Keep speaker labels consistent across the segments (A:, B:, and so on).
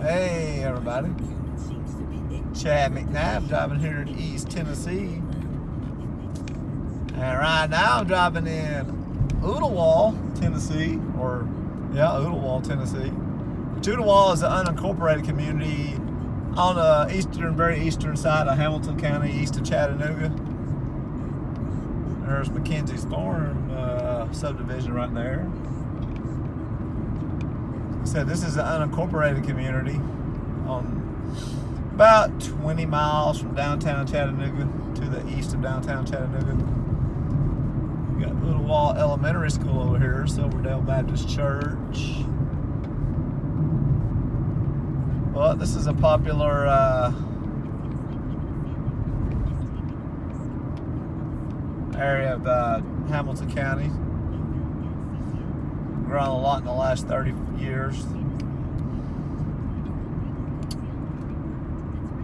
A: Hey everybody, Chad McNabb driving here in East Tennessee, and right now I'm driving in Ooltewah, Tennessee, Ooltewah, Tennessee. Ooltewah is an unincorporated community on the very eastern side of Hamilton County, east of Chattanooga. There's McKenzie's Farm subdivision right there. So this is an unincorporated community on about 20 miles from downtown Chattanooga to the east of downtown Chattanooga. We got Ooltewah Elementary School over here, Silverdale Baptist Church. Well, this is a popular area of Hamilton County. Grown a lot in the last 30 years.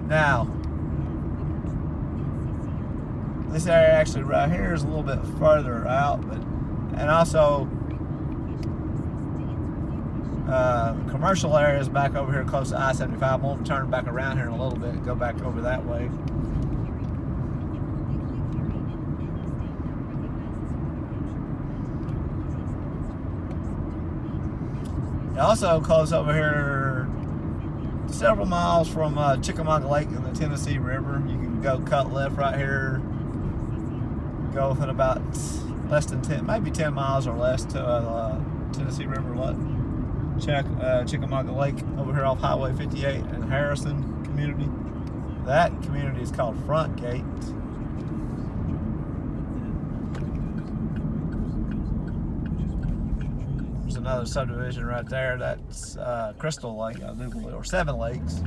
A: Now, this area actually right here is a little bit further out, and also commercial areas back over here close to I-75. I'm going to turn back around here in a little bit and go back over that way. Also close over here, several miles from Chickamauga Lake and the Tennessee River. You can go cut left right here, go within about less than 10, maybe 10 miles or less to Tennessee River. Chickamauga Lake over here off Highway 58 in Harrison community. That community is called Front Gate. Another subdivision right there. That's Crystal Lake, I do believe, or Seven Lakes.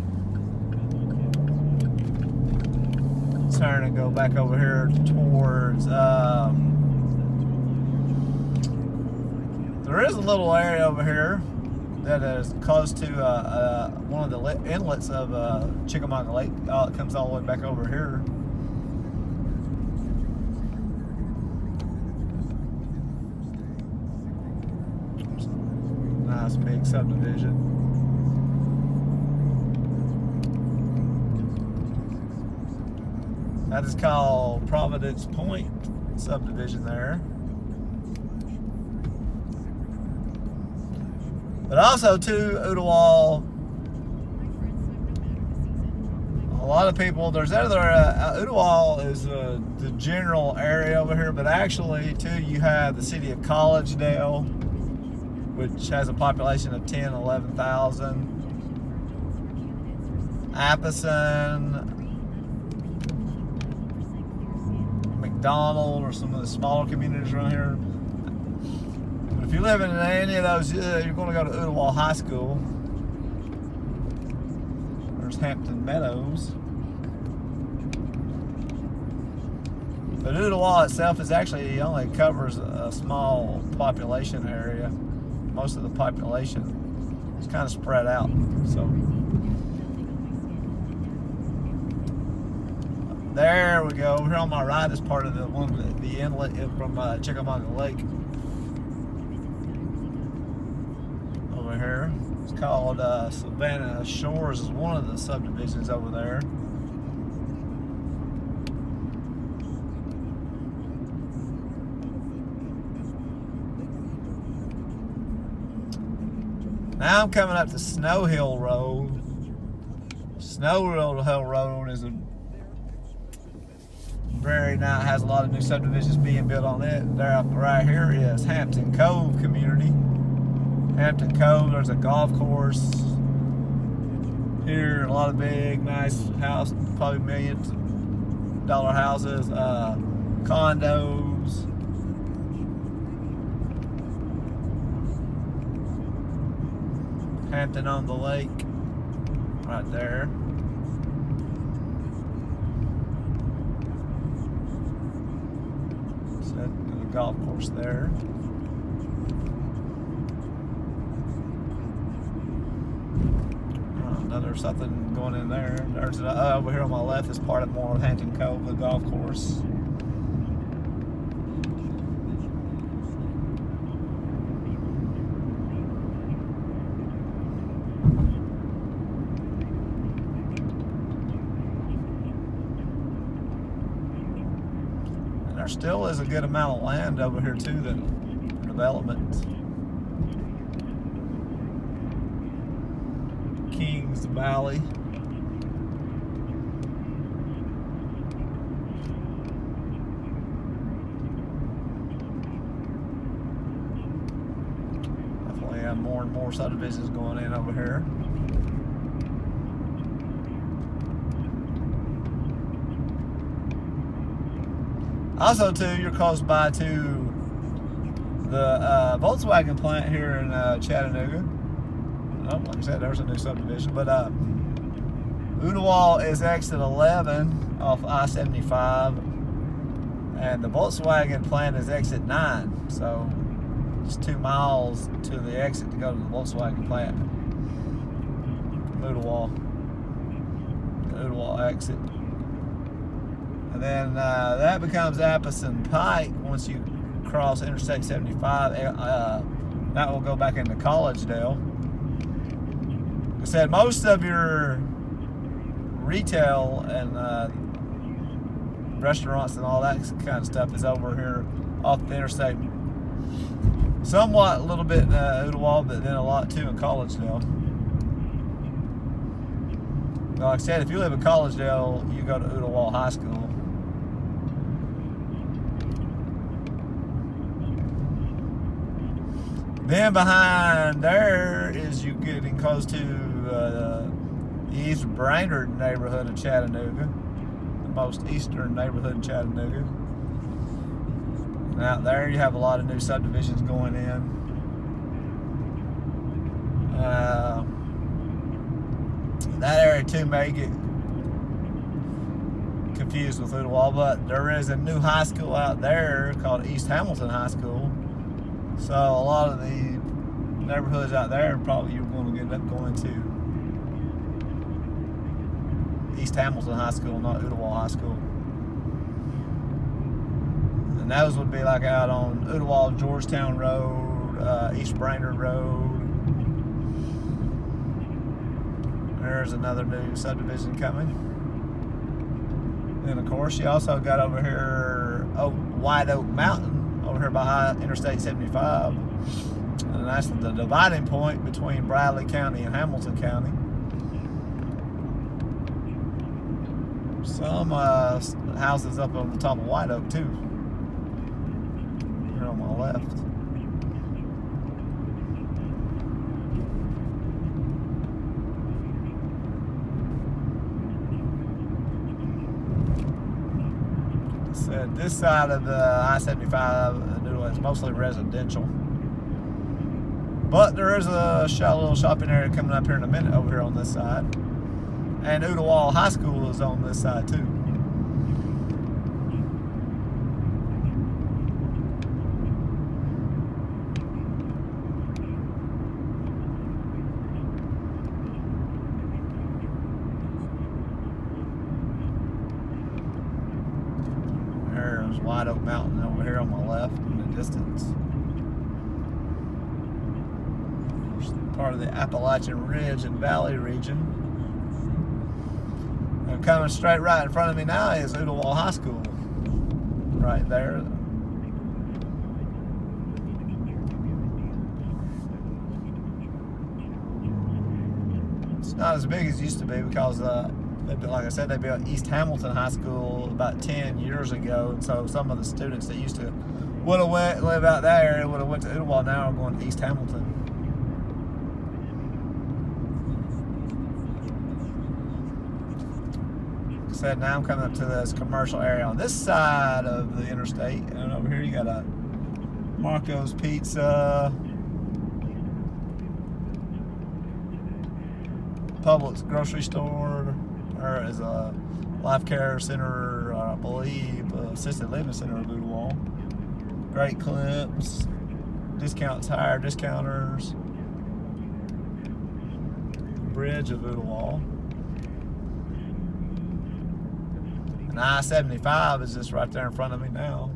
A: Turn and go back over here towards. There is a little area over here that is close to one of the inlets of Chickamauga Lake. It comes all the way back over here. Nice big subdivision. That is called Providence Point subdivision there. But also too, Ooltewah, a lot of people, there's other, Ooltewah is the general area over here, but actually too you have the city of Collegedale, which has a population of 10, 11,000. Appleton, McDonald, or some of the smaller communities around here. But if you live in any of those, you're going to go to Ooltewah High School. There's Hampton Meadows. But Ooltewah itself is actually only covers a small population area. Most of the population is kind of spread out. So there we go. Over here on my right is part of the inlet from Chickamauga Lake. Over here, it's called Savannah Shores. Is one of the subdivisions over there. Now I'm coming up to Snow Hill Road. Snow Hill Road is a very nice, has a lot of new subdivisions being built on it. There, right here is Hampton Cove community. Hampton Cove, there's a golf course. Here, a lot of big, nice house, probably $million houses, condos. Hampton on the Lake, right there. So the golf course there. There's something going in there. There's over here on my left is part of more of Hampton Cove, the golf course. there still is a good amount of land over here too that for development. Kings Valley. Definitely have more and more subdivisions going in over here. Also, too, you're close by to the Volkswagen plant here in Chattanooga. Oh, like I said, there's a new subdivision. But Ooltewah is exit 11 off I-75, and the Volkswagen plant is exit 9. So it's 2 miles to the exit to go to the Volkswagen plant from Ooltewah. The Ooltewah exit. And then that becomes Appleton Pike once you cross Interstate 75. That will go back into Collegedale. Like I said, most of your retail and restaurants and all that kind of stuff is over here off the interstate. Somewhat, a little bit in Ooltewah, but then a lot too in Collegedale. Like I said, if you live in Collegedale, you go to Ooltewah High School. Then behind there is you getting close to the East Brainerd neighborhood of Chattanooga, the most eastern neighborhood of Chattanooga. And out there you have a lot of new subdivisions going in. That area too may get confused with Ooltewah, but there is a new high school out there called East Hamilton High School. So a lot of the neighborhoods out there probably you're going to end up going to East Hamilton High School, not Ooltewah High School. And those would be like out on Ooltewah Georgetown Road, East Brainerd Road. There's another new subdivision coming. And of course you also got over here White Oak Mountain over here by Interstate 75, and that's the dividing point between Bradley County and Hamilton County. Some houses up on the top of White Oak too, here on my left. Said this side of the I-75 is mostly residential, but there is a little shopping area coming up here in a minute over here on this side, and Ooltewah High School is on this side too. There's White Oak Mountain over here on my left in the distance. Part of the Appalachian Ridge and Valley region. And coming straight right in front of me now is Ooltewah High School. Right there. It's not as big as it used to be because like I said, they built East Hamilton High School about 10 years ago, and so some of the students that used to live out that area would have went to Ooltewah, now are going to East Hamilton. Like I said, now I'm coming up to this commercial area on this side of the interstate, and over here you got a Marco's Pizza, Publix grocery store. There is a life care center, I believe, assisted living center of Ooltewah. Great Clips, Discount Tire Discounters, Bridge of Ooltewah. And I-75 is just right there in front of me now.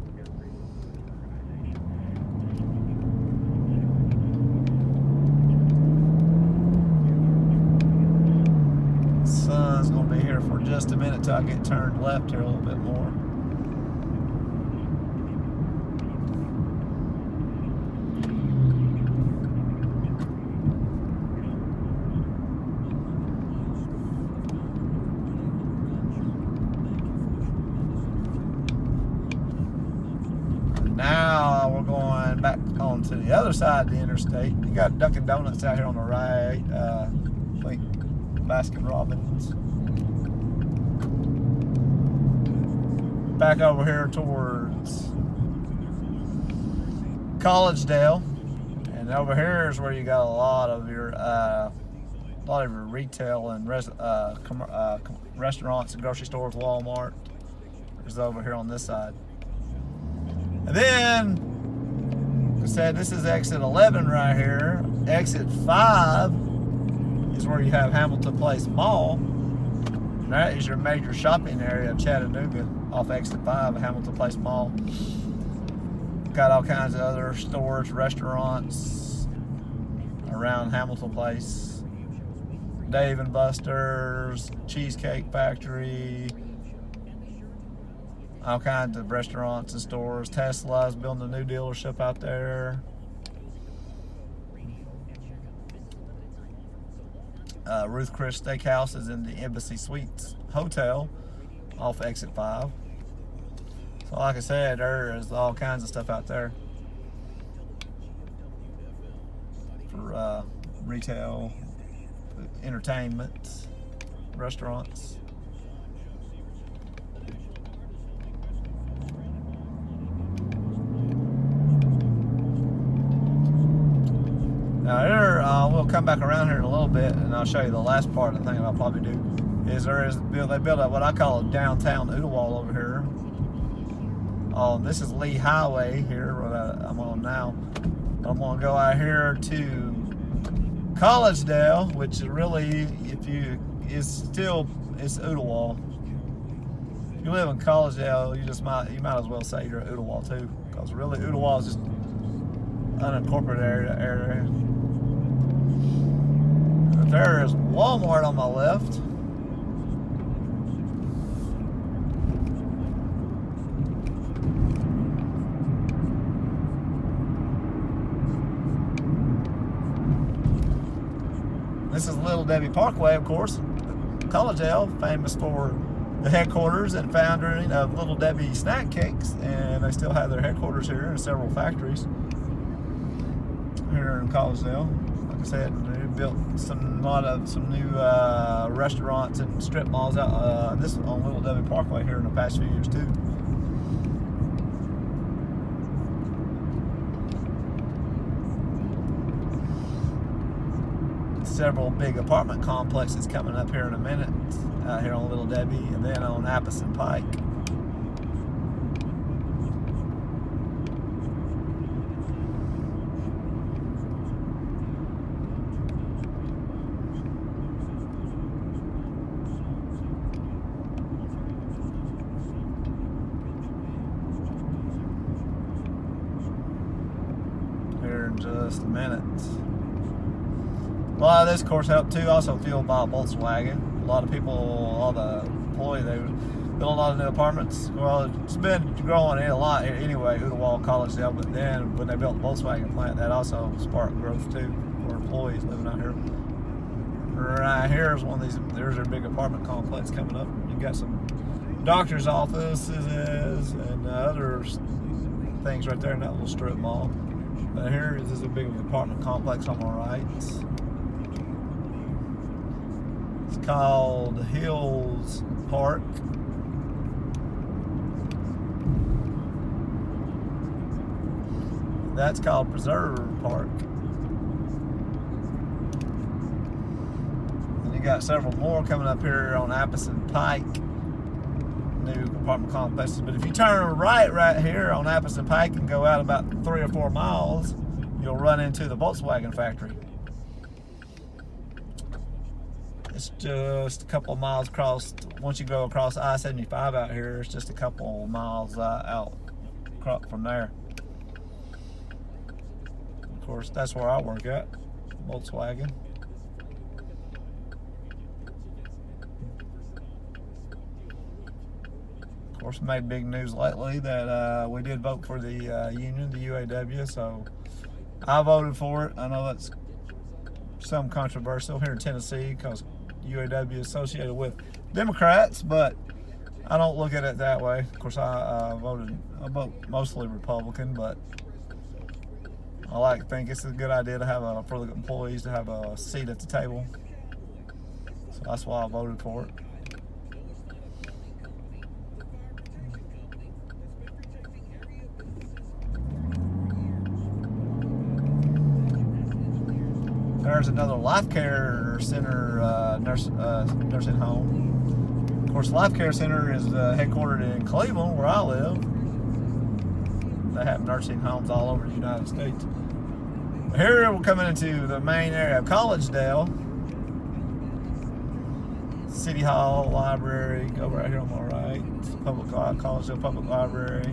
A: Sun's gonna be here for just a minute till I get turned left here a little bit more. on to the other side of the interstate. You got Dunkin' Donuts out here on the right. I think Baskin Robbins. Back over here towards Collegedale, and over here is where you got a lot of your retail and restaurants and grocery stores. Walmart is over here on this side, and then like I said, this is exit 11 right here. Exit 5 is where you have Hamilton Place Mall. And that is your major shopping area of Chattanooga off exit 5 of Hamilton Place Mall. Got all kinds of other stores, restaurants around Hamilton Place. Dave and Buster's, Cheesecake Factory, all kinds of restaurants and stores. Tesla's building a new dealership out there. Ruth Chris Steakhouse is in the Embassy Suites Hotel off exit 5. So like I said, there is all kinds of stuff out there for retail, entertainment, restaurants. Now here, we'll come back around here in a little bit, and I'll show you the last part of the thing I'll probably do. They built up what I call a downtown Ooltewah over here. This is Lee Highway here, where I'm on now. I'm gonna go out here to Collegedale, which is really, it's Ooltewah. If you live in Collegedale, you might as well say you're at Ooltewah too, because really Ooltewah is just unincorporated area. There is Walmart on my left. This is Little Debbie Parkway, of course. Collegedale, famous for the headquarters and founding of Little Debbie Snack Cakes, and they still have their headquarters here and several factories here in Collegedale. Like I said, they built some new restaurants and strip malls out. This on Little Debbie Parkway here in the past few years too. Several big apartment complexes coming up here in a minute, out here on Little Debbie, and then on Appleton Pike. Here in just a minute. A lot of this, of course, helped too. Also fueled by Volkswagen. A lot of people, all the employees, they built a lot of new apartments. Well, it's been growing a lot anyway, Ooltewah, Collegedale, but then when they built the Volkswagen plant, that also sparked growth too for employees living out here. Right here is one of these, there's their big apartment complex coming up. You got some doctor's offices and other things right there in that little strip mall. But here is a big apartment complex on my right. It's called Hills Park. That's called Preserve Park. And you got several more coming up here on Appleton Pike, new apartment complexes. But if you turn right here on Appleton Pike and go out about 3 or 4 miles, you'll run into the Volkswagen factory. It's just a couple of miles across. Once you go across I-75 out here, it's just a couple of miles out from there. Of course, that's where I work at, Volkswagen. Of course, made big news lately that we did vote for the union, the UAW, so I voted for it. I know that's some controversial here in Tennessee because UAW is associated with Democrats, but I don't look at it that way. Of course, I vote mostly Republican, but I think it's a good idea to have for the employees to have a seat at the table. So that's why I voted for it. There's another life care center nursing home. Of course, life care center is headquartered in Cleveland, where I live. They have nursing homes all over the United States. Here we're coming into the main area of Collegedale. City Hall, library, go right here on my right. Collegedale Public Library.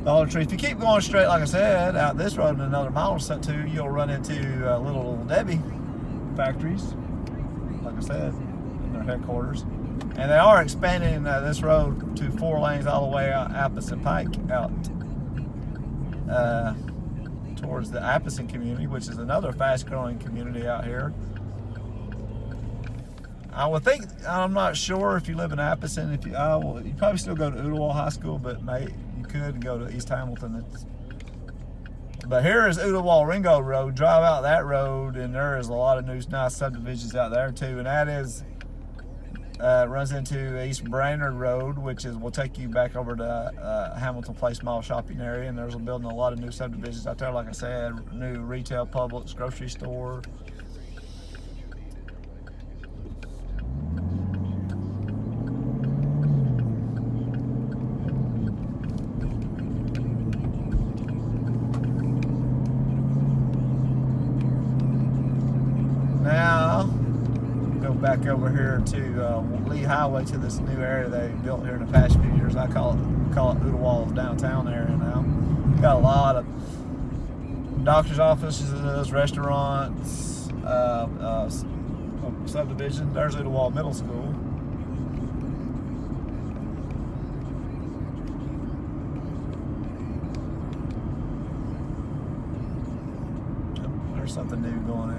A: Dollar Tree. If you keep going straight, like I said, out this road and another mile or so too, you'll run into Little Debbie factories, like I said, in their headquarters. And they are expanding this road to 4 lanes all the way out Appleton Pike out towards the Appleton community, which is another fast-growing community out here. I would think, I'm not sure if you live in Appleton, you probably still go to Ooltewah High School, but you could go to East Hamilton. But here is Ooltewah Ringo Road. Drive out that road, and there is a lot of nice subdivisions out there too. And that is runs into East Brainerd Road, which will take you back over to Hamilton Place Mall shopping area. And there's building a lot of new subdivisions out there. Like I said, new retail, Publix, grocery store. Now, go back over here to Lee Highway to this new area they built here in the past few years. I call it Ooltewah's downtown area now. Got a lot of doctor's offices, restaurants, subdivision. There's Ooltewah Middle School. There's something new going in.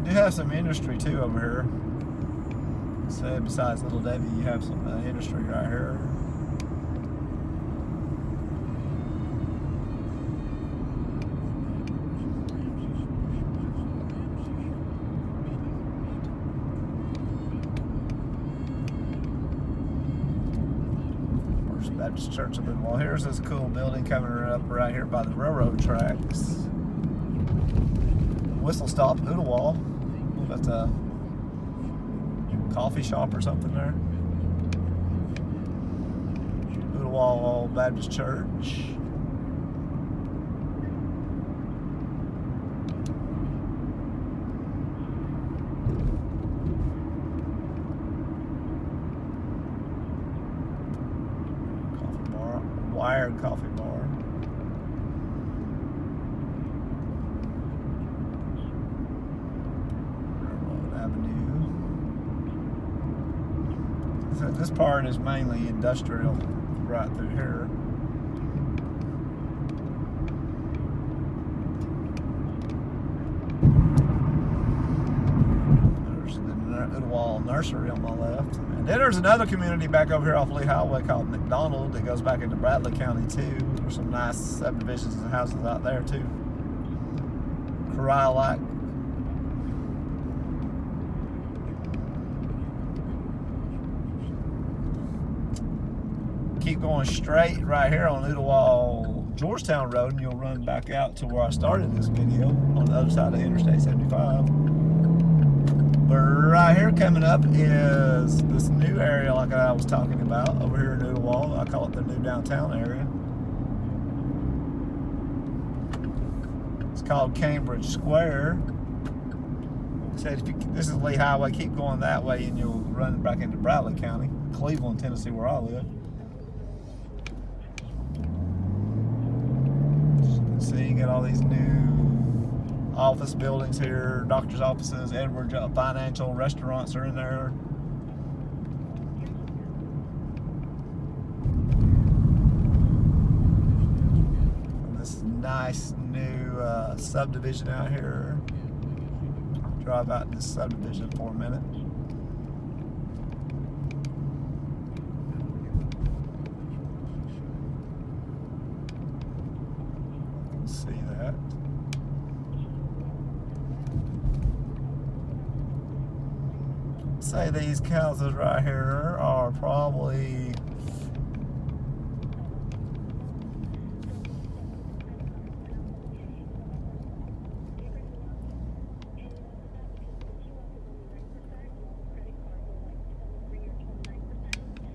A: You have some industry too over here. So besides Little Debbie, you have some industry right here. First Baptist Church of Ooltewah. Here's this cool building coming up right here by the railroad tracks. Whistle Stop Ooltewah. That's a coffee shop or something there. Ooltewah Baptist Church. Coffee bar, Wired Coffee Bar. So this part is mainly industrial right through here. There's the Ooltewah Nursery on my left. And then there's another community back over here off Lee Highway called McDonald that goes back into Bradley County too. There's some nice subdivisions and houses out there too. Corral-like. Keep going straight right here on Ooltewah Georgetown Road, and you'll run back out to where I started this video on the other side of Interstate 75. But right here coming up is this new area like I was talking about over here in Ooltewah. I call it the new downtown area. It's called Cambridge Square. Said this is Lee Highway, keep going that way and you'll run back into Bradley County, Cleveland, Tennessee, where I live. See, you got all these new office buildings here, doctor's offices, Edwards Financial, restaurants are in there. And this nice new subdivision out here. Drive out this subdivision for a minute. at. Say these houses right here are probably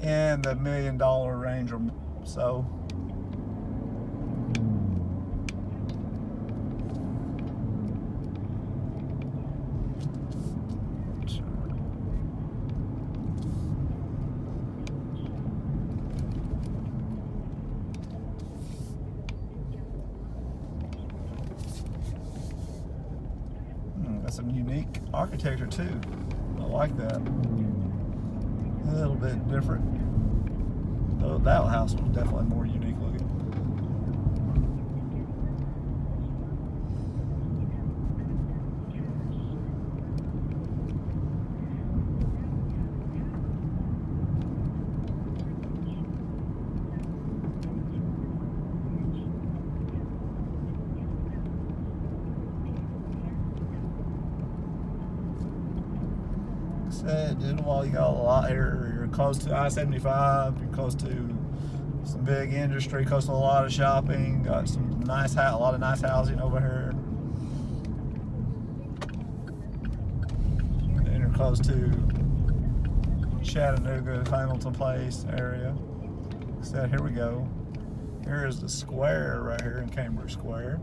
A: in the $1 million range or so. Got some unique architecture too. I like that. A little bit different. Though that house was definitely more unique looking. Said, Ooltewah, you got a lot here. You're close to I-75. You're close to some big industry, close to a lot of shopping. Got some nice, a lot of nice housing over here. And you're close to Chattanooga, Hamilton Place area. Said, here we go. Here is the square right here in Cambridge Square.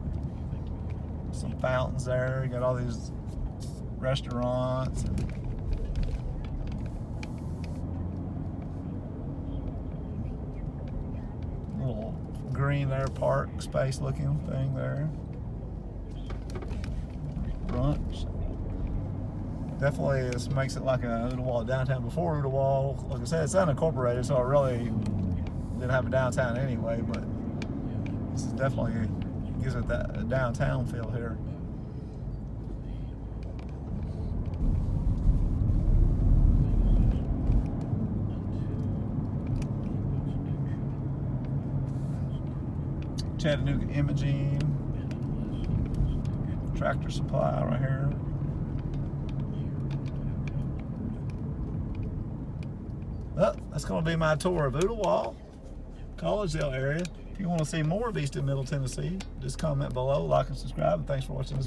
A: Some fountains there. You got all these restaurants and little green there, park space looking thing there. Brunch. Definitely this makes it like a Ooltewah downtown. Before Ooltewah, like I said, it's unincorporated, so it really didn't have a downtown anyway, but this is definitely gives it that downtown feel here. Chattanooga Imaging, Tractor Supply right here. Well, that's going to be my tour of Ooltewah, Collegedale area. If you want to see more of East and Middle Tennessee, just comment below, like and subscribe, and thanks for watching this video.